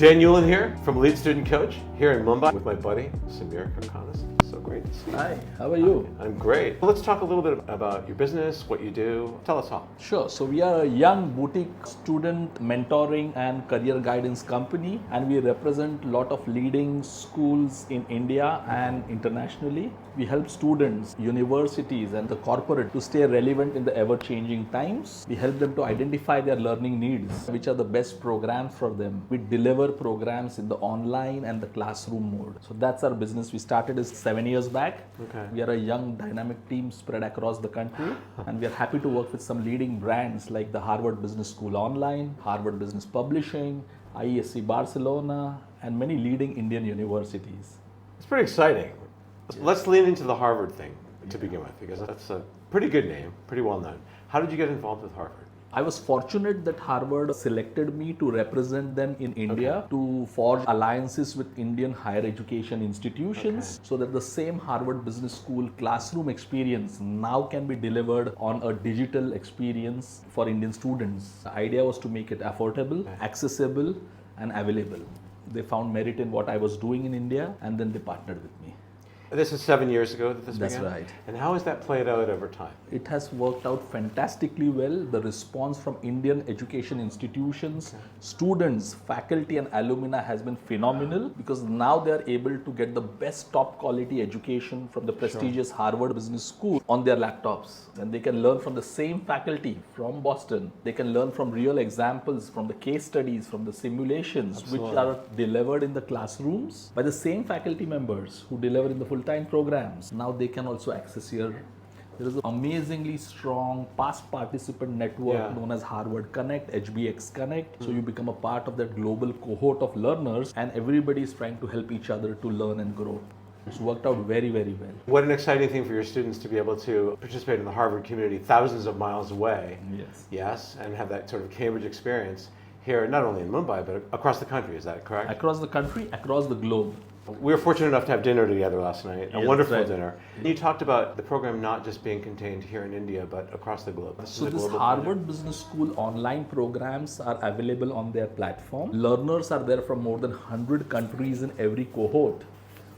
Dan Yulin here from Lead Student Coach here in Mumbai with my buddy Samir Karkhanis. So great to see you. Hi, how are you? I'm great. Let's talk a little bit about your business, what you do. Tell us all. Sure. So we are a young boutique student mentoring and career guidance company, and we represent a lot of leading schools in India and internationally. We help students, universities and the corporate to stay relevant in the ever-changing times. We help them to identify their learning needs, which are the best programs for them. We deliver programs in the online and the classroom mode. So that's our business. We started as 7 years back. Okay. We are a young dynamic team spread across the country, and we are happy to work with some leading brands like the Harvard Business School Online, Harvard Business Publishing, IESC Barcelona, and many leading Indian universities. It's pretty exciting. Let's lean into the Harvard thing to begin with, because that's a pretty good name, pretty well known. How did you get involved with Harvard? I was fortunate that Harvard selected me to represent them in India to forge alliances with Indian higher education institutions so that the same Harvard Business School classroom experience now can be delivered on a digital experience for Indian students. The idea was to make it affordable, accessible, and available. They found merit in what I was doing in India, and then they partnered with me. This is 7 years ago that this That's began? right. And how has that played out over time? It has worked out fantastically well. The response from Indian education institutions, students, faculty and alumni has been phenomenal because now they are able to get the best top quality education from the prestigious Harvard Business School on their laptops. And they can learn from the same faculty from Boston. They can learn from real examples, from the case studies, from the simulations, which are delivered in the classrooms by the same faculty members who deliver in the full-time programs. Now they can also access here. There is an amazingly strong past participant network known as Harvard Connect, HBX Connect. So you become a part of that global cohort of learners, and everybody is trying to help each other to learn and grow. It's worked out very, very well. What an exciting thing for your students to be able to participate in the Harvard community thousands of miles away. Yes. Yes, and have that sort of Cambridge experience here, not only in Mumbai, but across the country. Is that correct? Across the country, across the globe. We were fortunate enough to have dinner together last night, a Yes, wonderful right. dinner. You talked about the program not just being contained here in India, but across the globe. So is a this global Harvard Business School online programs are available on their platform. Learners are there from more than 100 countries in every cohort.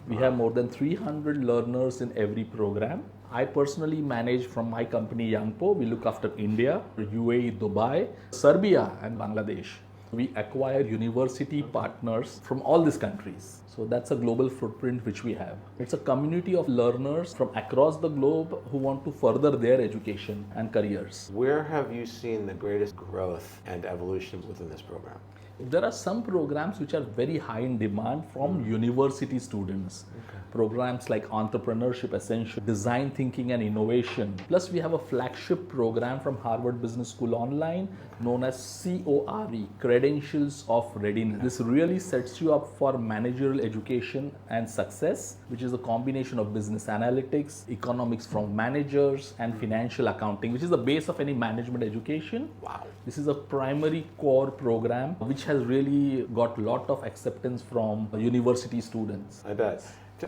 We have more than 300 learners in every program. I personally manage from my company Yangpoo. We look after India, UAE, Dubai, Serbia and Bangladesh. We acquire university partners from all these countries. So that's a global footprint which we have. It's a community of learners from across the globe who want to further their education and careers. Where have you seen the greatest growth and evolution within this program? There are some programs which are very high in demand from university students. Programs like Entrepreneurship Essential, Design Thinking and Innovation. Plus we have a flagship program from Harvard Business School Online known as CORE, Credentials of Readiness. This really sets you up for managerial education and success, which is a combination of business analytics, economics from managers and financial accounting, which is the base of any management education. Wow. This is a primary core program which has really got a lot of acceptance from university students. I bet.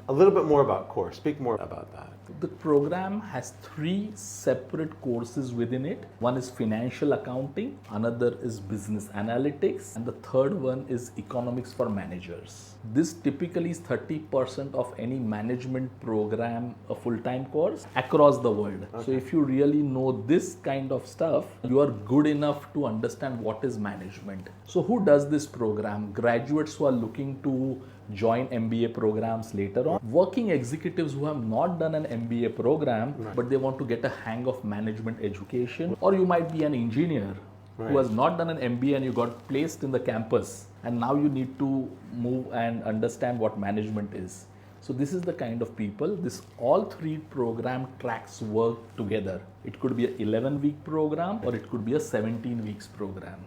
A little bit more about CORE. Speak more about that. The program has 3 separate courses within it. One is financial accounting, another is business analytics, and the third one is economics for managers. This typically is 30% of any management program, a full-time course across the world. So if you really know this kind of stuff, you are good enough to understand what is management. So who does this program? Graduates who are looking to join MBA programs later on. Working executives who have not done an MBA program, but they want to get a hang of management education. Or you might be an engineer who has not done an MBA and you got placed in the campus. And now you need to move and understand what management is. So this is the kind of people, all 3 program tracks work together. It could be an 11-week program or it could be a 17 weeks program.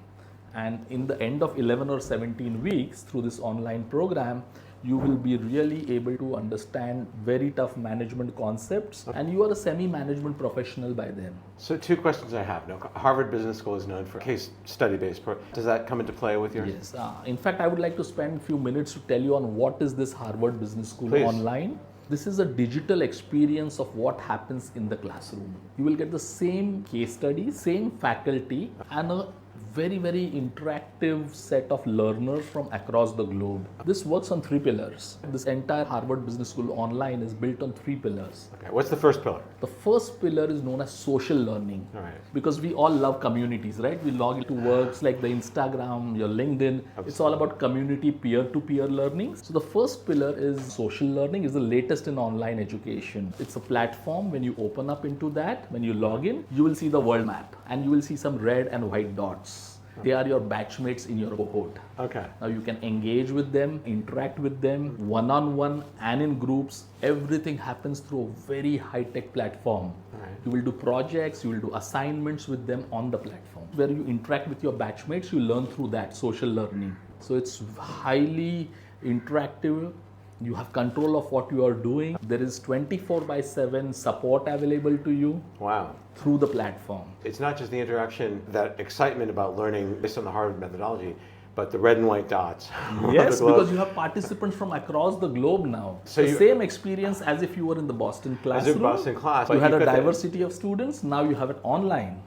And in the end of 11 or 17 weeks through this online program, you will be really able to understand very tough management concepts, and you are a semi-management professional by then. So 2 questions I have. Now, Harvard Business School is known for case study-based. Does that come into play with yours? Yes. In fact, I would like to spend a few minutes to tell you on what is this Harvard Business School online. This is a digital experience of what happens in the classroom. You will get the same case study, same faculty, and a very, very interactive set of learners from across the globe. This works on 3 pillars. This entire Harvard Business School online is built on 3 pillars. Okay, what's the first pillar? The first pillar is known as social learning. All right. Because we all love communities, right? We log into works like the Instagram, your LinkedIn. It's all about community peer-to-peer learning. So the first pillar is social learning, is the latest in online education. It's a platform. When you open up into that, when you log in, you will see the world map and you will see some red and white dots. They are your batchmates in your cohort. Okay. Now you can engage with them, interact with them one-on-one and in groups. Everything happens through a very high-tech platform. Right. You will do projects, you will do assignments with them on the platform. Where you interact with your batchmates, you learn through that social learning. So it's highly interactive. You have control of what you are doing. There is 24/7 support available to you. Wow. Through the platform. It's not just the interaction, that excitement about learning based on the Harvard methodology, but the red and white dots. Yes, because you have participants from across the globe now. So the same experience as if you were in the Boston classroom. As in Boston class. You had a got diversity of students, now you have it online.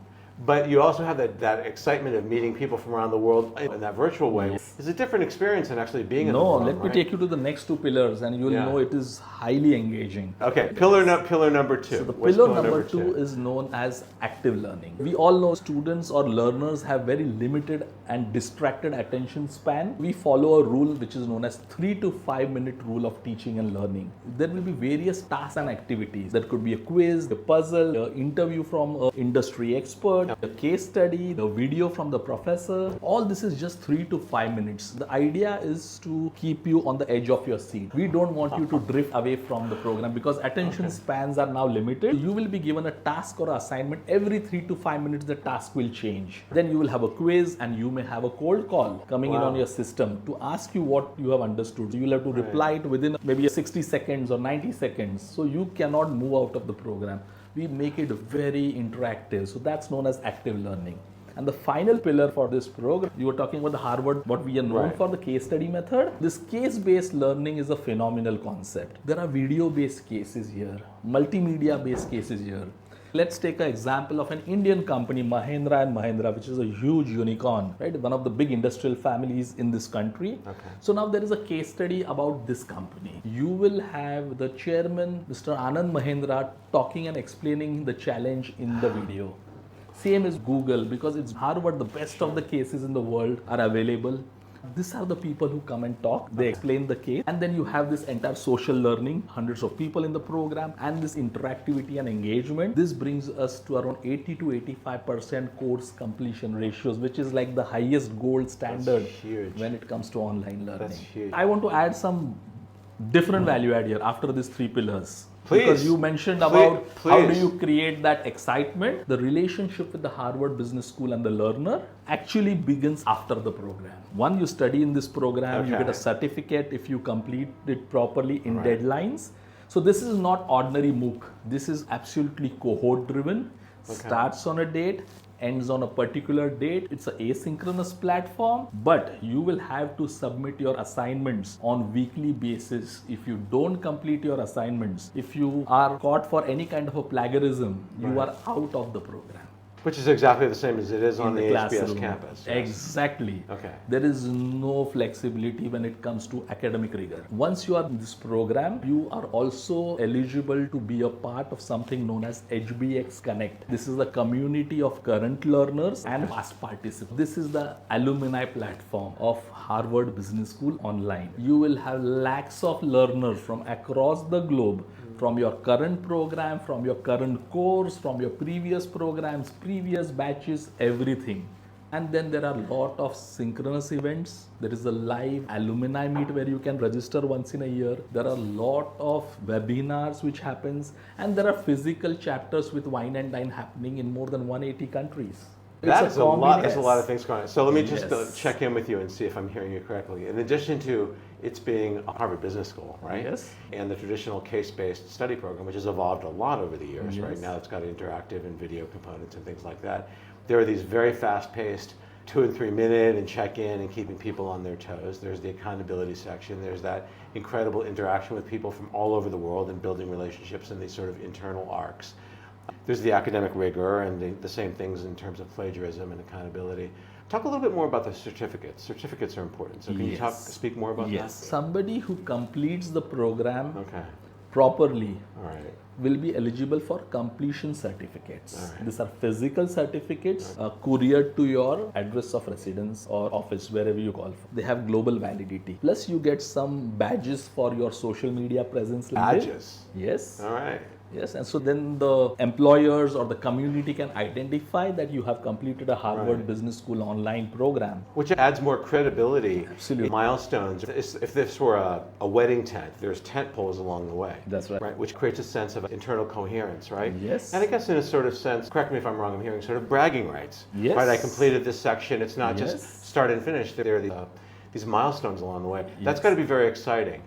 But you also have that excitement of meeting people from around the world in that virtual way. It's a different experience than actually being in the room. Let me take you to the next 2 pillars and you will know it is highly engaging. Okay, pillar number 2. So the pillar number 2 is known as active learning. We all know students or learners have very limited and distracted attention span. We follow a rule which is known as 3 to 5 minute rule of teaching and learning. There will be various tasks and activities. That could be a quiz, a puzzle, an interview from an industry expert, a case study, the video from the professor. All this is just 3 to 5 minutes. The idea is to keep you on the edge of your seat. We don't want you to drift away from the program because attention spans are now limited. You will be given a task or assignment. Every 3 to 5 minutes the task will change. Then you will have a quiz and you may have a cold call coming in on your system to ask you what you have understood. You will have to reply it within maybe 60 seconds or 90 seconds. So you cannot move out of the program. We make it very interactive. So that's known as active learning. And the final pillar for this program, you were talking about the Harvard, what we are known for, the case study method. This case-based learning is a phenomenal concept. There are video-based cases here, multimedia-based cases here. Let's take an example of an Indian company, Mahindra and Mahindra, which is a huge unicorn, right? One of the big industrial families in this country. Okay. So now there is a case study about this company. You will have the chairman, Mr. Anand Mahindra, talking and explaining the challenge in the video. Same as Google, because it's Harvard, the best of the cases in the world are available. These are the people who come and talk, they explain the case, and then you have this entire social learning, hundreds of people in the program, and this interactivity and engagement. This brings us to around 80 to 85% course completion ratios, which is like the highest gold standard when it comes to online learning. That's huge. I want to add some different value add here after these 3 pillars. Please. Because you mentioned about how do you create that excitement. The relationship with the Harvard Business School and the learner actually begins after the program. One, you study in this program, you get a certificate if you complete it properly in deadlines. So this is not ordinary MOOC. This is absolutely cohort driven. Starts on a date, ends on a particular date. It's an asynchronous platform, but you will have to submit your assignments on weekly basis. If you don't complete your assignments, if you are caught for any kind of a plagiarism, you are out of the program. Which is exactly the same as it is on the HBS campus. Yes. Exactly. Okay. There is no flexibility when it comes to academic rigor. Once you are in this program, you are also eligible to be a part of something known as HBX Connect. This is the community of current learners and past participants. This is the alumni platform of Harvard Business School online. You will have lakhs of learners from across the globe, from your current program, from your current course, from your previous programs, previous batches, everything. And then there are a lot of synchronous events. There is a live alumni meet where you can register once in a year. There are a lot of webinars which happens, and there are physical chapters with wine and dine happening in more than 180 countries. That's a lot. That's a lot of things going on. So let me just check in with you and see if I'm hearing you correctly. In addition to it's being a Harvard Business School, right? Yes. And the traditional case-based study program, which has evolved a lot over the years, right? Now it's got interactive and video components and things like that. There are these very fast-paced 2 and 3 minute and check-in and keeping people on their toes. There's the accountability section. There's that incredible interaction with people from all over the world and building relationships in these sort of internal arcs. There's the academic rigor and the same things in terms of plagiarism and accountability. Talk a little bit more about the certificates. Certificates are important. So can you speak more about that? Yes. Somebody who completes the program Okay. properly All right. will be eligible for completion certificates. All right. These are physical certificates couriered to your address of residence or office, wherever you call for. They have global validity. Plus, you get some badges for your social media presence. Badges? Yes. All right. Yes, and so then the employers or the community can identify that you have completed a Harvard Business School online program. Which adds more credibility. Absolutely. Milestones. If this were a wedding tent, there's tent poles along the way. That's right. Which creates a sense of internal coherence, right? Yes. And I guess in a sort of sense, correct me if I'm wrong, I'm hearing sort of bragging rights. Yes. Right, I completed this section. It's not just start and finish. There are these milestones along the way. That's got to be very exciting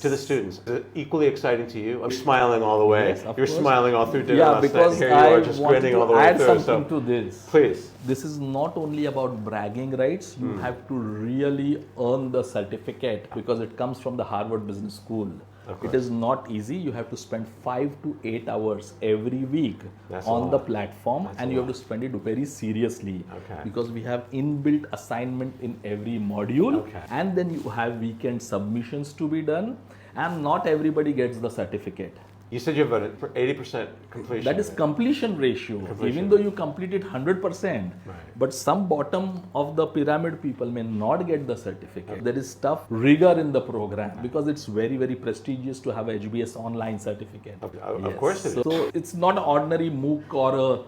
to the students. Is it equally exciting to you? I'm smiling all the way. Yes, You're course. smiling all through dinner last night. Because Here you I are just grinning all the way add through. something to this. Please. This is not only about bragging rights. You have to really earn the certificate because it comes from the Harvard Business School. It is not easy. You have to spend 5 to 8 hours every week on the platform, and you have to spend it very seriously because we have inbuilt assignment in every module, and then you have weekend submissions to be done, and not everybody gets the certificate. You said you have an 80% completion. That is completion ratio. Even though you completed 100%, but some bottom of the pyramid people may not get the certificate. There is tough rigor in the program because it's very, very prestigious to have a HBS online certificate. Of course it is. So it's not an ordinary MOOC or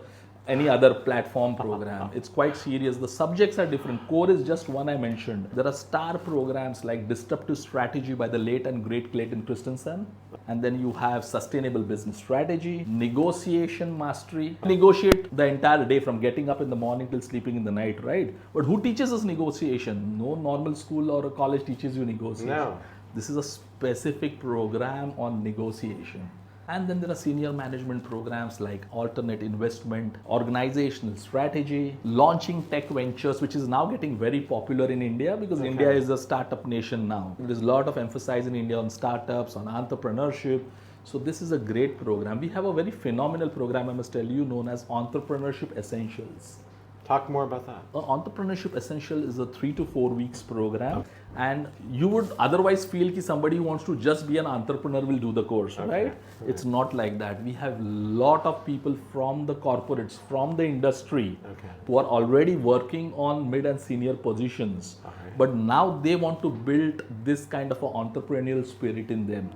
any other platform program. It's quite serious. The subjects are different. Core is just one I mentioned. There are star programs like Disruptive Strategy by the late and great Clayton Christensen. And then you have Sustainable Business Strategy, Negotiation Mastery. Negotiate the entire day from getting up in the morning till sleeping in the night, right? But who teaches us negotiation? No normal school or a college teaches you negotiation. No. This is a specific program on negotiation. And then there are senior management programs like alternate investment, organizational strategy, launching tech ventures, which is now getting very popular in India because India is a startup nation now. There's a lot of emphasis in India on startups, on entrepreneurship. So this is a great program. We have a very phenomenal program, I must tell you, known as Entrepreneurship Essentials. Talk more about that. Entrepreneurship Essential is a 3 to 4 weeks program, and you would otherwise feel that somebody who wants to just be an entrepreneur will do the course, right? It's not like that. We have lot of people from the corporates, from the industry, who are already working on mid and senior positions, but now they want to build this kind of an entrepreneurial spirit in them.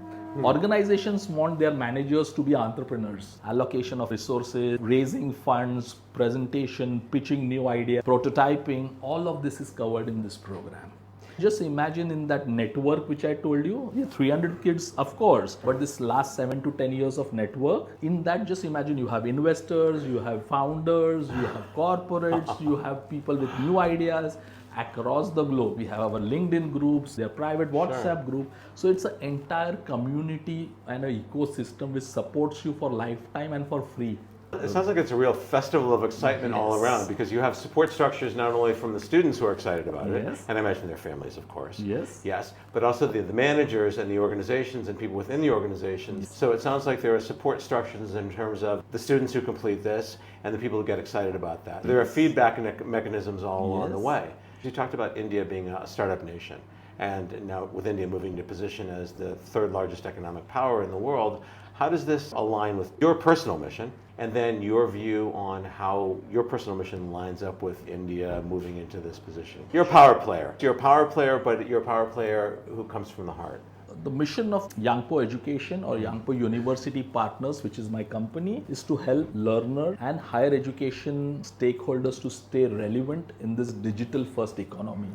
Organizations want their managers to be entrepreneurs. Allocation of resources, raising funds, presentation, pitching new ideas, prototyping, all of this is covered in this program. Just imagine in that network which I told you, 300 kids, of course, but this last 7 to 10 years of network, in that just imagine you have investors, you have founders, you have corporates, you have people with new ideas. Across the globe, we have our LinkedIn groups, their private WhatsApp group. So it's an entire community and an ecosystem which supports you for lifetime and for free. It sounds like it's a real festival of excitement all around because you have support structures not only from the students who are excited about it, and I imagine their families, of course. Yes, but also the managers and the organizations and people within the organizations. So it sounds like there are support structures in terms of the students who complete this and the people who get excited about that. There are feedback mechanisms all along the way. You talked about India being a startup nation, and now with India moving into position as the third largest economic power in the world, how does this align with your personal mission, and then your view on how your personal mission lines up with India moving into this position? You're a power player. You're a power player, but you're a power player who comes from the heart. The mission of Yangpoo Education or Yangpoo University Partners, which is my company, is to help learners and higher education stakeholders to stay relevant in this digital first economy.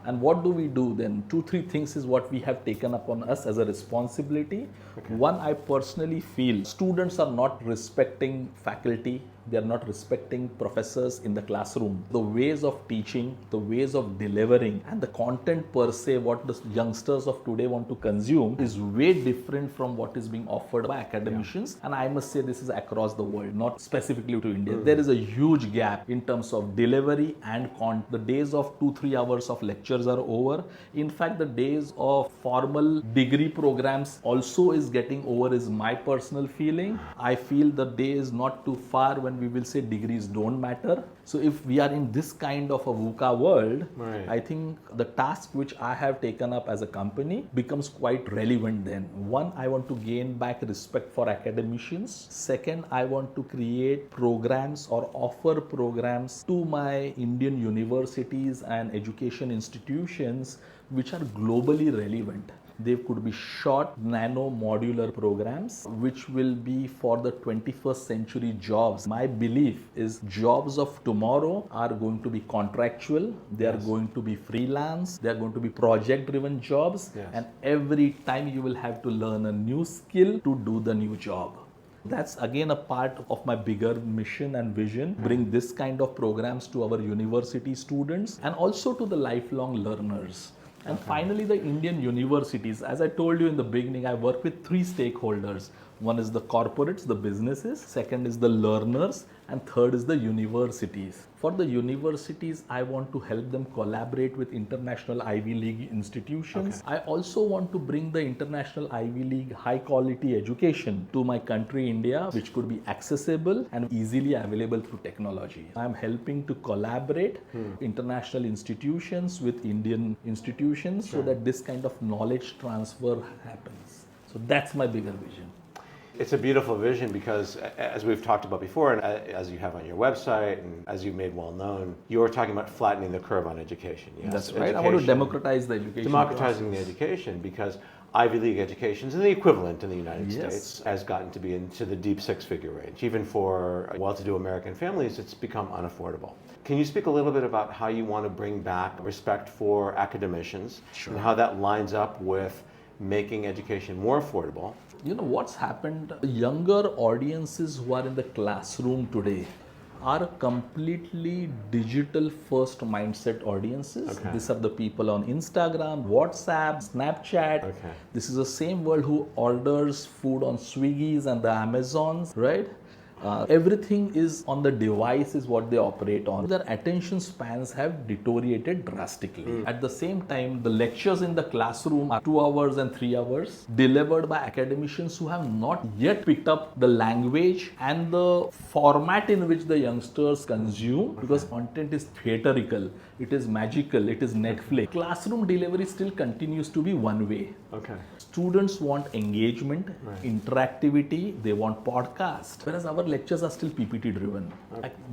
And what do we do then? 2-3 things is what we have taken upon us as a responsibility. One, I personally feel students are not respecting faculty. They are not respecting professors in the classroom. The ways of teaching, the ways of delivering, and the content per se, what the youngsters of today want to consume is way different from what is being offered by academicians. And I must say this is across the world, not specifically to India. There is a huge gap in terms of delivery and content. The days of 2-3 hours of lectures are over. In fact, the days of formal degree programs also is getting over is my personal feeling. I feel the day is not too far when we will say degrees don't matter. So if we are in this kind of a VUCA world, Right. I think the task which I have taken up as a company becomes quite relevant then. One, I want to gain back respect for academicians. Second, I want to create programs or offer programs to my Indian universities and education institutions which are globally relevant. They could be short, nano modular programs which will be for the 21st century jobs. My belief is jobs of tomorrow are going to be contractual, they are going to be freelance, they are going to be project driven jobs, and every time you will have to learn a new skill to do the new job. That's again a part of my bigger mission and vision, bring this kind of programs to our university students and also to the lifelong learners. And finally, the Indian universities. As I told you in the beginning, I work with three stakeholders. One is the corporates, the businesses. Second is the learners. And third is the universities. For the universities, I want to help them collaborate with international Ivy League institutions. I also want to bring the international Ivy League high quality education to my country, India, which could be accessible and easily available through technology. I am helping to collaborate international institutions with Indian institutions so that this kind of knowledge transfer happens. So that's my bigger vision. It's a beautiful vision because, as we've talked about before, and as you have on your website, and as you've made well known, you're talking about flattening the curve on education. Yes? That's right. I want to democratize the education. Democratizing the education, because Ivy League education and the equivalent in the United Yes. States has gotten to be into the deep six-figure range. Even for well-to-do American families, it's become unaffordable. Can you speak a little bit about how you want to bring back respect for academicians and how that lines up with making education more affordable? You know what's happened? Younger audiences who are in the classroom today are completely digital first mindset audiences. These are the people on Instagram, WhatsApp, Snapchat. This is the same world who orders food on Swiggy's and the Amazons, right? Everything is on the device is what they operate on. Their attention spans have deteriorated drastically. At the same time, the lectures in the classroom are 2 hours and 3 hours delivered by academicians who have not yet picked up the language and the format in which the youngsters consume, because content is theatrical, it is magical, it is Netflix. Classroom delivery still continues to be one way. Students want engagement, interactivity, they want podcast, whereas our lectures are still PPT driven.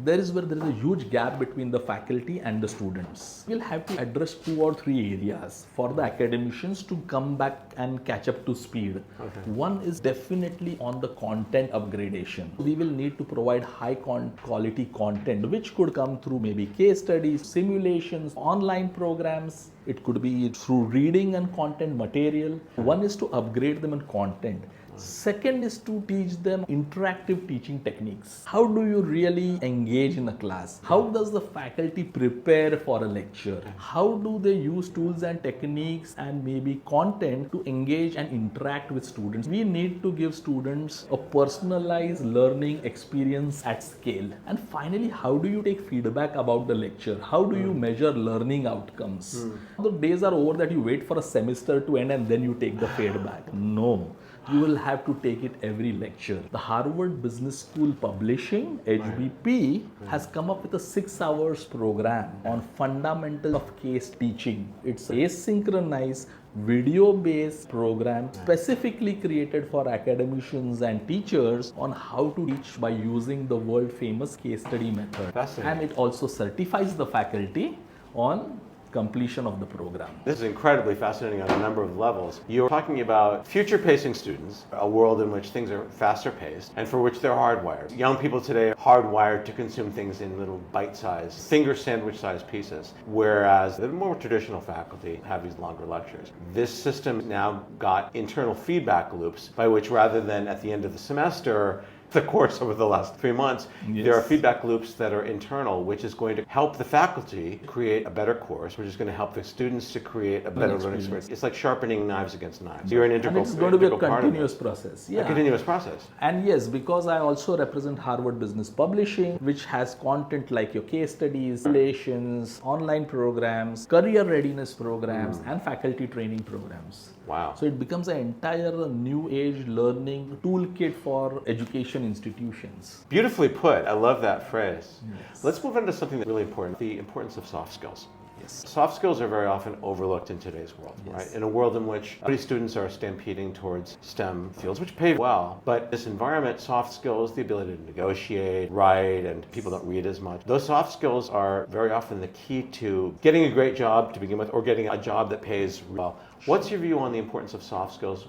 There is a huge gap between the faculty and the students. We'll have to address 2 or 3 areas for the academicians to come back and catch up to speed. One is definitely on the content upgradation. We will need to provide high quality content, which could come through maybe case studies, simulations, online programs. It could be through reading and content material. One is to upgrade them in content. Second is to teach them interactive teaching techniques. How do you really engage in a class? How does the faculty prepare for a lecture? How do they use tools and techniques and maybe content to engage and interact with students? We need to give students a personalized learning experience at scale. And finally, how do you take feedback about the lecture? How do you measure learning outcomes? The days are over that you wait for a semester to end and then you take the feedback. No. You will have to take it every lecture. The Harvard Business School Publishing, HBP, has come up with a 6 hours program on fundamentals of case teaching. It's an asynchronized, video-based program specifically created for academicians and teachers on how to teach by using the world-famous case study method. And it also certifies the faculty on completion of the program. This is incredibly fascinating on a number of levels. You're talking about future-pacing students, a world in which things are faster-paced and for which they're hardwired. Young people today are hardwired to consume things in little bite-sized, finger sandwich-sized pieces, whereas the more traditional faculty have these longer lectures. This system now got internal feedback loops by which, rather than at the end of the semester, the course over the last 3 months, there are feedback loops that are internal, which is going to help the faculty create a better course, which is going to help the students to create a better learning experience. It's like sharpening knives against knives. You're an integral And it's going to be a continuous process. A continuous process. And yes, because I also represent Harvard Business Publishing, which has content like your case studies, relations, online programs, career readiness programs, and faculty training programs. Wow. So it becomes an entire new age learning toolkit for education institutions. Beautifully put. I love that phrase. Yes. Let's move on to something that's really important, the importance of soft skills. Yes. Soft skills are very often overlooked in today's world, Yes. right? In a world in which many students are stampeding towards STEM fields, which pay well, but this environment, soft skills, the ability to negotiate, write, and people don't read as much. Those soft skills are very often the key to getting a great job to begin with, or getting a job that pays well. What's your view on the importance of soft skills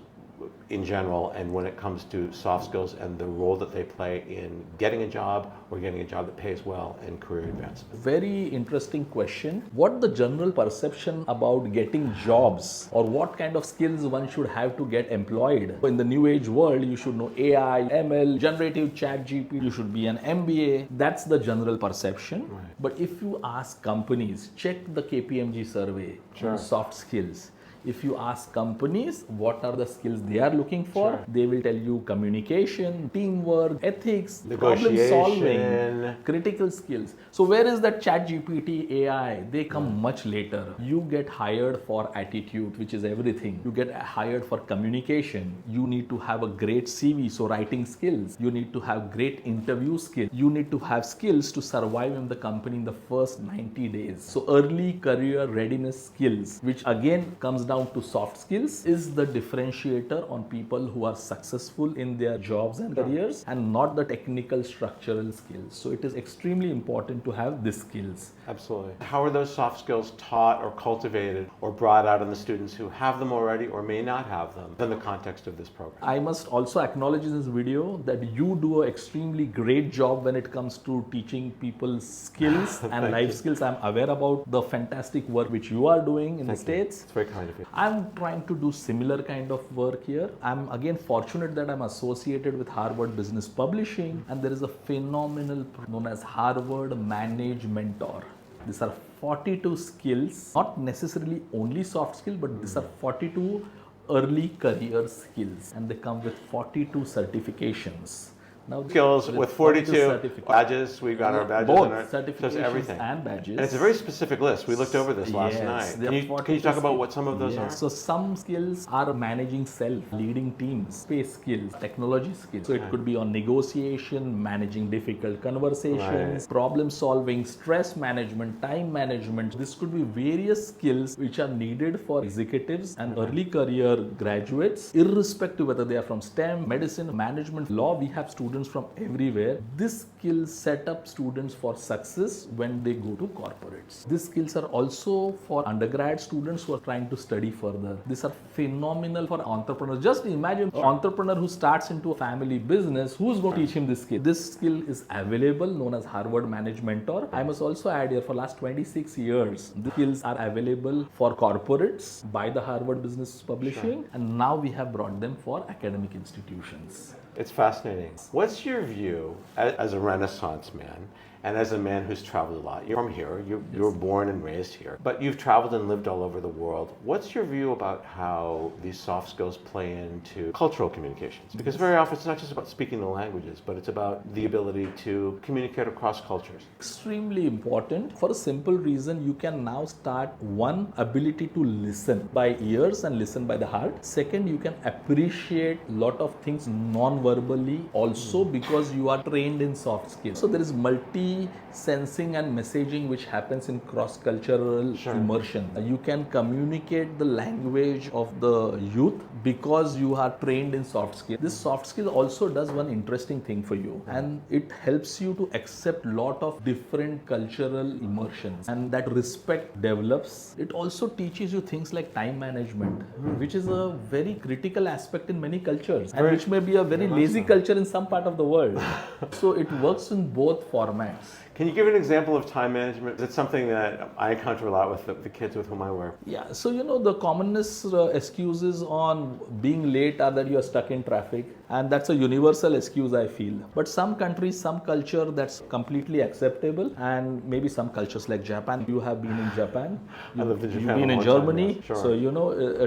in general, and when it comes to soft skills and the role that they play in getting a job or getting a job that pays well and career advancement? Very interesting question. What the general perception about getting jobs, or what kind of skills one should have to get employed? In the new age world, you should know AI, ML, generative chat GP, you should be an MBA. That's the general perception. Right. But if you ask companies, check the KPMG survey on soft skills. If you ask companies what are the skills they are looking for, they will tell you communication, teamwork, ethics, problem solving, critical skills. So where is that chat GPT, AI? They come much later. You get hired for attitude, which is everything. You get hired for communication. You need to have a great CV, so writing skills. You need to have great interview skills. You need to have skills to survive in the company in the first 90 days. So early career readiness skills, which again comes down to soft skills, is the differentiator on people who are successful in their jobs and careers, and not the technical structural skills. So it is extremely important to have these skills. Absolutely. How are those soft skills taught or cultivated or brought out in the students who have them already or may not have them in the context of this program? I must also acknowledge in this video that you do an extremely great job when it comes to teaching people skills and life skills. I'm aware about the fantastic work which you are doing in the States. It's very kind of you. I'm trying to do similar kind of work here. I'm again fortunate that I'm associated with Harvard Business Publishing, and there is a phenomenal program known as Harvard Manage Mentor. These are 42 skills, not necessarily only soft skills, but these are 42 early career skills, and they come with 42 certifications. Now, skills with 42 badges. We've got our badges. Both and certifications everything. and badges. And it's a very specific list. We looked over this last night. Can you talk about what some of those are? So some skills are managing self, leading teams, space skills, technology skills. So it could be on negotiation, managing difficult conversations, problem solving, stress management, time management. This could be various skills which are needed for executives and early career graduates, irrespective whether they are from STEM, medicine, management, law. We have students from everywhere. This skills set up students for success when they go to corporates. These skills are also for undergrad students who are trying to study further. These are phenomenal for entrepreneurs. Just imagine an entrepreneur who starts into a family business, who's going to teach him this skill? This skill is available, known as Harvard Manage Mentor. I must also add here, for last 26 years, the skills are available for corporates by the Harvard Business Publishing, and now we have brought them for academic institutions. It's fascinating. What's your view as a Renaissance man and as a man who's traveled a lot? You're from here, you were born and raised here, but you've traveled and lived all over the world. What's your view about how these soft skills play into cultural communications? Because very often it's not just about speaking the languages, but it's about the ability to communicate across cultures. Extremely important for a simple reason. You can now start, one, ability to listen by ears and listen by the heart. Second, you can appreciate a lot of things non-verbally also because you are trained in soft skills. So there is multi-sensing and messaging which happens in cross-cultural immersion. You can communicate the language of the youth because you are trained in soft skills. This soft skill also does one interesting thing for you, and it helps you to accept lot of different cultural immersions, and that respect develops. It also teaches you things like time management, which is a very critical aspect in many cultures, and which may be a very lazy culture in some part of the world. So it works in both formats. Can you give an example of time management? It's something that I encounter a lot with the kids with whom I work. Yeah, so the commonest excuses on being late are that you are stuck in traffic, and that's a universal excuse, I feel. But some countries, some culture, that's completely acceptable, and maybe some cultures like Japan. You have been in Japan. I lived in Japan. You've been in Germany. Sure. So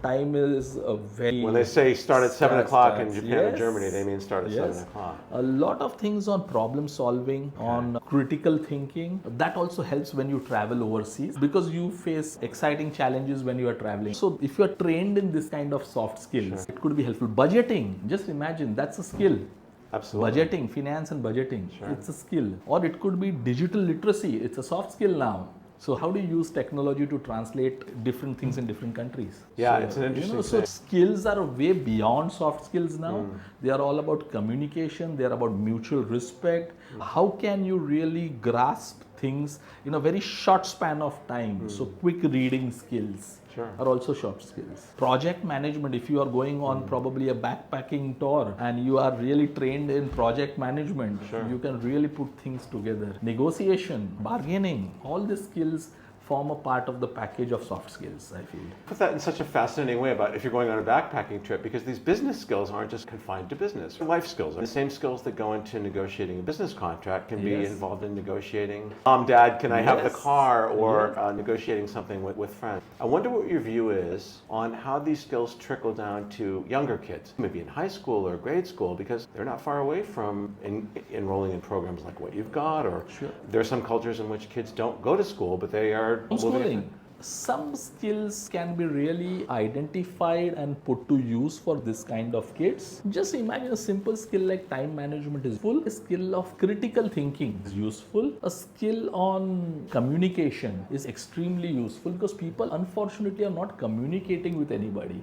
time is a very. When they say start at 7 o'clock in Japan and Germany, they mean start at 7 o'clock. A lot of things on problem solving, on critical thinking. That also helps when you travel overseas because you face exciting challenges when you are traveling. So if you are trained in this kind of soft skills, it could be helpful. Budgeting, just imagine, that's a skill. Absolutely. Budgeting, finance and budgeting, it's a skill. Or it could be digital literacy, it's a soft skill now. So how do you use technology to translate different things in different countries? Yeah, so, it's an interesting So thing. skills are way beyond soft skills now. They are all about communication, they are about mutual respect. How can you really grasp things in a very short span of time? So quick reading skills are also soft skills. Project management, if you are going on probably a backpacking tour and you are really trained in project management, you can really put things together. Negotiation, bargaining, all these skills form a part of the package of soft skills, I feel. Put that in such a fascinating way about if you're going on a backpacking trip, because these business skills aren't just confined to business. Life skills are the same skills that go into negotiating a business contract can be involved in negotiating. Mom, Dad, can I have the car? Or negotiating something with friends. I wonder what your view is on how these skills trickle down to younger kids, maybe in high school or grade school, because they're not far away from enrolling in programs like what you've got, or there are some cultures in which kids don't go to school, but they are homeschooling. Some skills can be really identified and put to use for this kind of kids. Just imagine a simple skill like time management is full. A skill of critical thinking is useful. A skill on communication is extremely useful because people unfortunately are not communicating with anybody.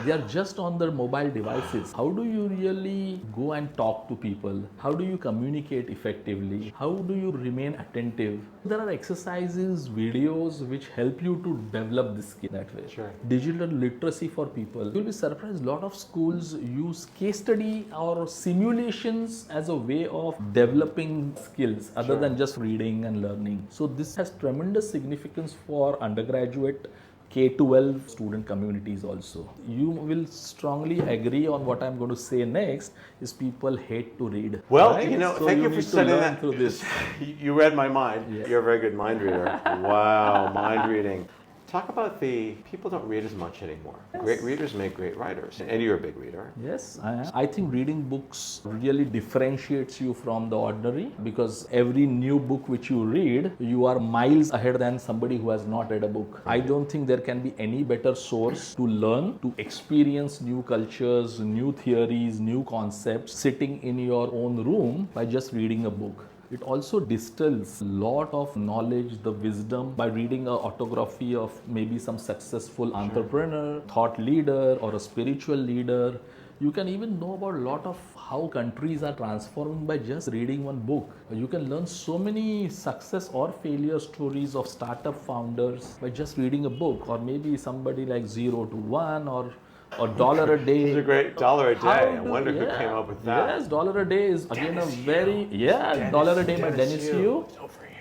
They are just on their mobile devices. How do you really go and talk to people? How do you communicate effectively? How do you remain attentive? There are exercises, videos which help you to develop this skill that way. Digital literacy for people. You'll be surprised, a lot of schools use case study or simulations as a way of developing skills other than just reading and learning. So this has tremendous significance for undergraduate K-12 student communities also. You will strongly agree on what I'm going to say next is people hate to read. Well, right? So thank you for setting that. Through this. You read my mind. You're a very good mind reader. Wow, mind reading. Talk about the people don't read as much anymore. Great readers make great writers. And you're a big reader. Yes, I am. I think reading books really differentiates you from the ordinary because every new book which you read, you are miles ahead than somebody who has not read a book. I don't think there can be any better source to learn, to experience new cultures, new theories, new concepts sitting in your own room by just reading a book. It also distills a lot of knowledge, the wisdom by reading an autography of maybe some successful entrepreneur, thought leader or a spiritual leader. You can even know about a lot of how countries are transforming by just reading one book. You can learn so many success or failure stories of startup founders by just reading a book, or maybe somebody like 0 to 1 or $1 a day. It's a great $1 a day. I wonder who came up with that. Yes, $1 a day is again a very $1 a day by Dennis Yu.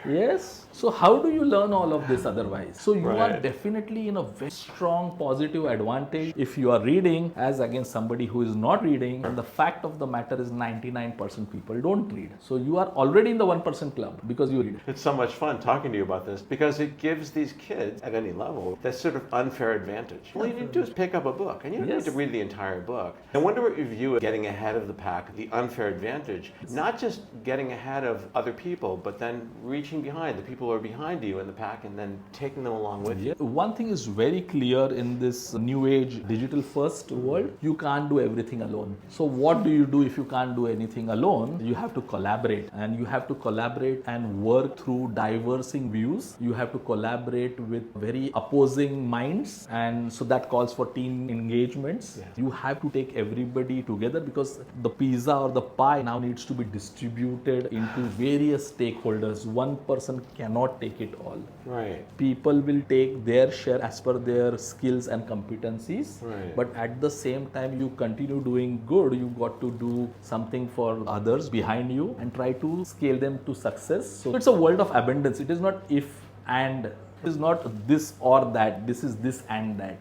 Yes. So how do you learn all of this otherwise? So you are definitely in a very strong positive advantage if you are reading as against somebody who is not reading. And the fact of the matter is 99% people don't read. So you are already in the 1% club because you read. It's so much fun talking to you about this because it gives these kids at any level that sort of unfair advantage. All you need to do is pick up a book and you don't need to read the entire book. I wonder what you view as getting ahead of the pack, the unfair advantage, not just getting ahead of other people, but then reaching behind the people who are behind you in the pack and then taking them along with you. One thing is very clear in this new age digital first world, you can't do everything alone. So what do you do if you can't do anything alone? You have to collaborate, and you have to collaborate and work through diversing views. You have to collaborate with very opposing minds, and so that calls for team engagements. You have to take everybody together because the pizza or the pie now needs to be distributed into various stakeholders. One person cannot take it all. People will take their share as per their skills and competencies. But at the same time, you continue doing good. You got to do something for others behind you and try to scale them to success. So it's a world of abundance. It is not if and. It is not this or that. This is this and that.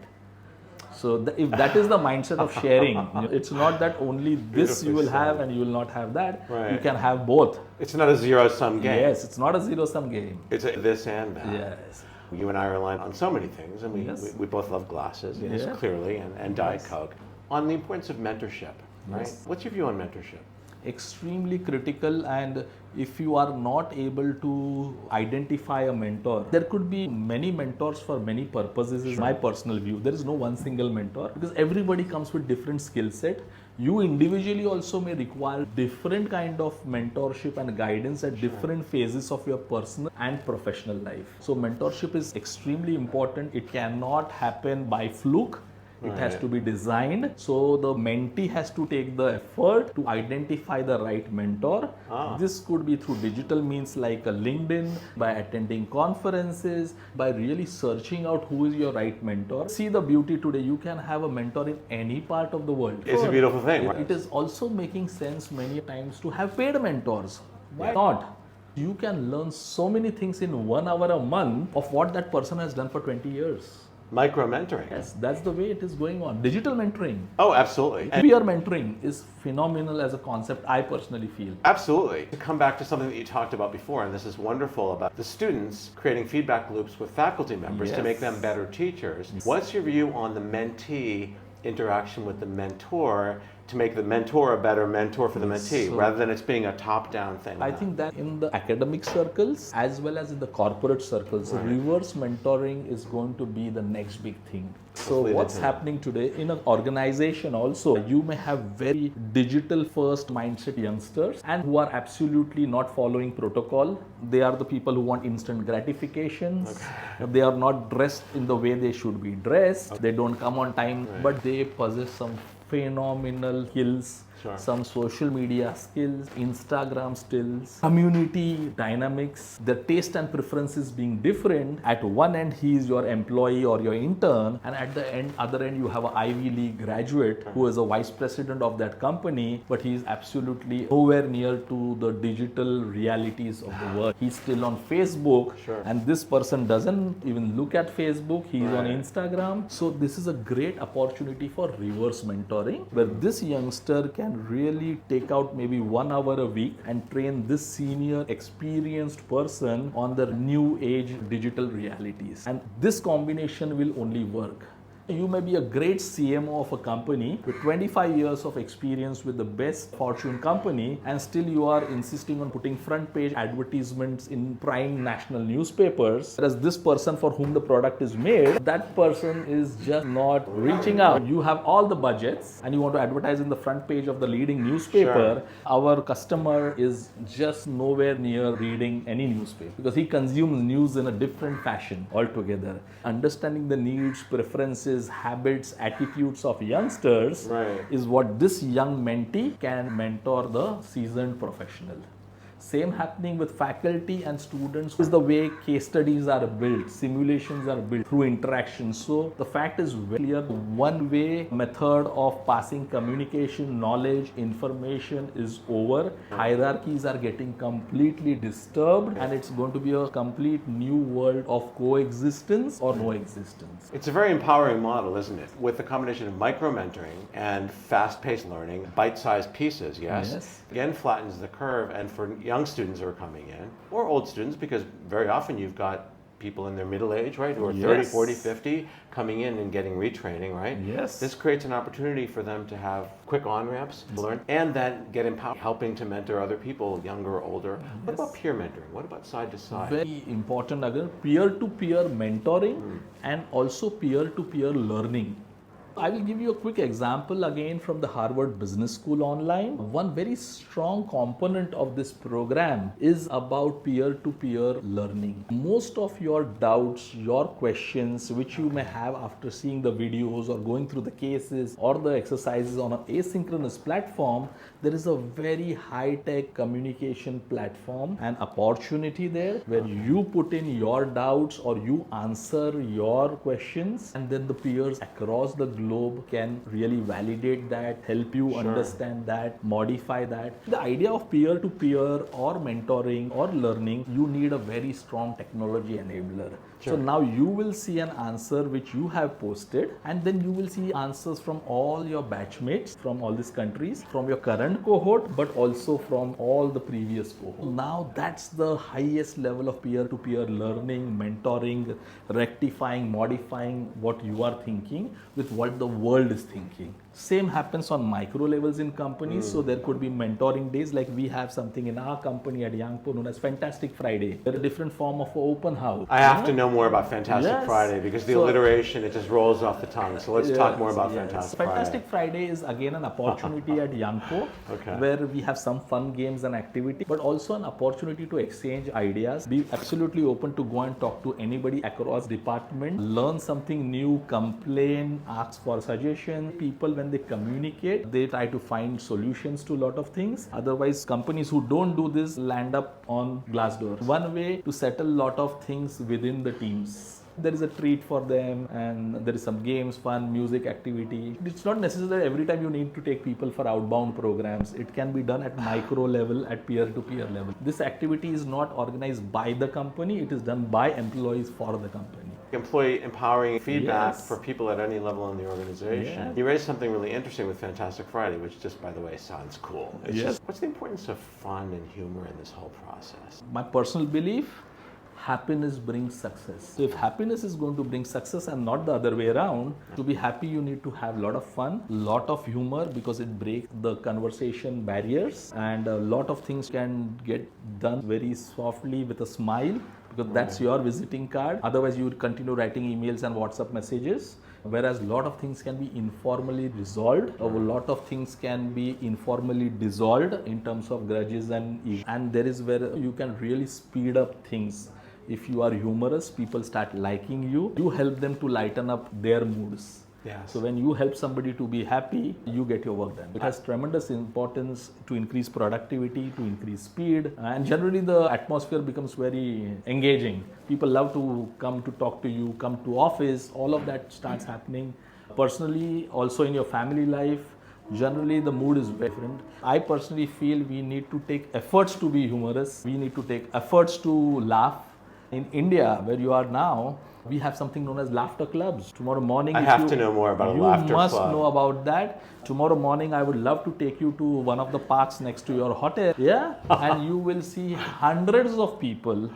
So if that is the mindset of sharing, it's not that only this you will have and you will not have that. You can have both. It's not a zero-sum game. Yes, it's not a zero-sum game. It's a this and that. Yes. You and I are aligned on so many things, and we both love glasses, clearly, and Diet Coke. On the importance of mentorship, right? What's your view on mentorship? Extremely critical, and if you are not able to identify a mentor, there could be many mentors for many purposes, is my personal view. There is no one single mentor because everybody comes with different skill set. You individually also may require different kind of mentorship and guidance at different phases of your personal and professional life. So mentorship is extremely important. It cannot happen by fluke. It has to be designed. So the mentee has to take the effort to identify the right mentor. This could be through digital means like a LinkedIn, by attending conferences, by really searching out who is your right mentor. See the beauty today, you can have a mentor in any part of the world. It's a beautiful thing. It is also making sense many times to have paid mentors. Why not? You can learn so many things in 1 hour a month of what that person has done for 20 years. Micro-mentoring. Yes, that's the way it is going on. Digital mentoring. Oh, absolutely. Peer mentoring is phenomenal as a concept, I personally feel. Absolutely. To come back to something that you talked about before, and this is wonderful, about the students creating feedback loops with faculty members to make them better teachers. What's your view on the mentee interaction with the mentor to make the mentor a better mentor for the mentee, rather than it's being a top-down thing? I think that in the academic circles as well as in the corporate circles, reverse mentoring is going to be the next big thing. So what's happening today in an organization also, you may have very digital first mindset youngsters and who are absolutely not following protocol. They are the people who want instant gratifications. They are not dressed in the way they should be dressed. They don't come on time, but they possess some phenomenal skills, some social media skills, Instagram skills, community dynamics, their taste and preferences being different. At one end, he is your employee or your intern, and at the other end, you have an Ivy League graduate who is a vice president of that company, but he is absolutely nowhere near to the digital realities of the world. He's still on Facebook, and this person doesn't even look at Facebook. He's on Instagram. So this is a great opportunity for reverse mentoring, where this youngster can really take out maybe 1 hour a week and train this senior experienced person on the new age digital realities. And this combination will only work. You may be a great CMO of a company with 25 years of experience with the best Fortune company, and still you are insisting on putting front page advertisements in prime national newspapers. Whereas this person for whom the product is made, that person is just not reaching out. You have all the budgets and you want to advertise in the front page of the leading newspaper. Our customer is just nowhere near reading any newspaper because he consumes news in a different fashion altogether. Understanding the needs, preferences, habits, attitudes of youngsters is what this young mentee can mentor the seasoned professional. Same happening with faculty and students is the way case studies are built, simulations are built through interaction. So the fact is very clear, one way method of passing communication, knowledge, information is over. Hierarchies are getting completely disturbed and it's going to be a complete new world of coexistence or no existence. It's a very empowering model, isn't it? With the combination of micro-mentoring and fast-paced learning, bite-sized pieces, again flattens the curve, and for young students who are coming in, or old students, because very often you've got people in their middle age, right, who are 30, 40, 50, coming in and getting retraining, right? This creates an opportunity for them to have quick on-ramps, learn, and then get empowered, helping to mentor other people, younger or older. What about peer mentoring? What about side-to-side? Very important again, peer-to-peer mentoring and also peer-to-peer learning. I will give you a quick example again from the Harvard Business School online. One very strong component of this program is about peer-to-peer learning. Most of your doubts, your questions, which you may have after seeing the videos or going through the cases or the exercises on an asynchronous platform, there is a very high-tech communication platform and opportunity there where you put in your doubts or you answer your questions, and then the peers across the globe can really validate that, help you understand that, modify that. The idea of peer-to-peer or mentoring or learning, you need a very strong technology enabler. So now you will see an answer which you have posted, and then you will see answers from all your batchmates from all these countries, from your current cohort, but also from all the previous cohorts. Now that's the highest level of peer-to-peer learning, mentoring, rectifying, modifying what you are thinking with what the world is thinking. Same happens on micro levels in companies. So there could be mentoring days, like we have something in our company at Yangpoo known as Fantastic Friday. They're a different form of open house. I have to know more about Fantastic Yes. Friday because the So- alliteration, it just rolls off the tongue. So let's talk more about Yes. Fantastic Fantastic Friday is again an opportunity at Yangpoo Okay. where we have some fun games and activity, but also an opportunity to exchange ideas. Be absolutely open to go and talk to anybody across department, learn something new, complain, ask for suggestion. People, when they communicate, they try to find solutions to a lot of things. Otherwise, companies who don't do this land up on Glassdoor. One way to settle a lot of things within the teams. There is a treat for them and there is some games, fun, music, activity. It's not necessary every time you need to take people for outbound programs. It can be done at micro level, at peer-to-peer level. This activity is not organized by the company. It is done by employees for the company. Employee empowering feedback Yes. for people at any level in the organization. Yeah. You raised something really interesting with Fantastic Friday, which just, by the way, sounds cool. It's Yes. just, what's the importance of fun and humor in this whole process? My personal belief, happiness brings success. So if happiness is going to bring success and not the other way around, to be happy you need to have a lot of fun, lot of humor, because it breaks the conversation barriers, and a lot of things can get done very softly with a smile, because that's your visiting card. Otherwise you would continue writing emails and WhatsApp messages. Whereas a lot of things can be informally resolved, a lot of things can be informally dissolved in terms of grudges and ego. And there is where you can really speed up things. If you are humorous, people start liking you. You help them to lighten up their moods. Yes. So when you help somebody to be happy, you get your work done. It has tremendous importance to increase productivity, to increase speed, and generally the atmosphere becomes very engaging. People love to come to talk to you, come to office, all of that starts happening. Personally, also in your family life, generally the mood is different. I personally feel we need to take efforts to be humorous. We need to take efforts to laugh. In India, where you are now, we have something known as laughter clubs. Tomorrow morning, I have to know more about a laughter you must club. know about that. Tomorrow morning, I would love to take you to one of the parks next to your hotel. Yeah, and you will see hundreds of people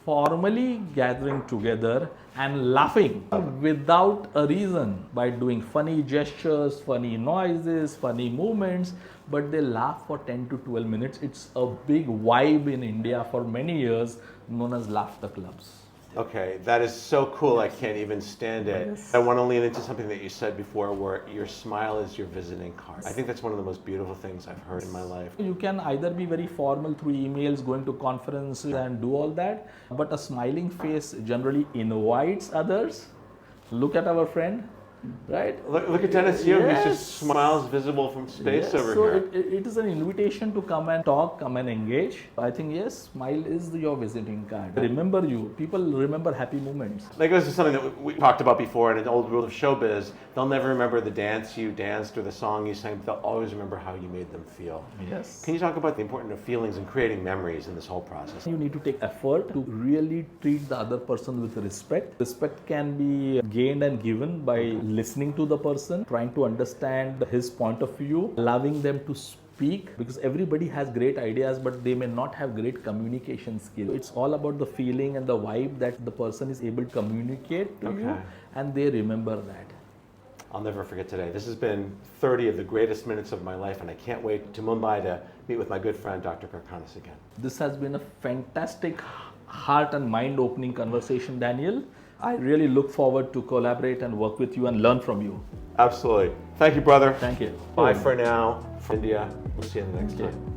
formally gathering together and laughing without a reason, by doing funny gestures, funny noises, funny movements, but they laugh for 10 to 12 minutes. It's a big vibe in India for many years, known as laughter clubs. Okay, that is so cool, I can't even stand it. Yes. I want to lean into something that you said before, where your smile is your visiting card. I think that's one of the most beautiful things I've heard in my life. You can either be very formal through emails, going to conferences and do all that, but a smiling face generally invites others. Look at our friend, right? Look at Dennis Yu, Yes. who's just smiles visible from space Yes, over so here. it is an invitation to come and talk, come and engage. I think yes, smile is your visiting card. Remember you. People remember happy moments. That goes to something that we talked about before in an old rule of showbiz. They'll never remember the dance you danced or the song you sang, but they'll always remember how you made them feel. Yes. Can you talk about the importance of feelings and creating memories in this whole process? You need to take effort to really treat the other person with respect. Respect can be gained and given by listening to the person, trying to understand his point of view, allowing them to speak, because everybody has great ideas but they may not have great communication skills. It's all about the feeling and the vibe that the person is able to communicate to you, and they remember that. I'll never forget today. This has been 30 of the greatest minutes of my life, and I can't wait to Mumbai to meet with my good friend, Dr. Karkhanis, again. This has been a fantastic heart and mind opening conversation, Daniel. I really look forward to collaborate and work with you and learn from you. Absolutely. Thank you, brother. Thank you. Bye for now. From India. We'll see you the next time.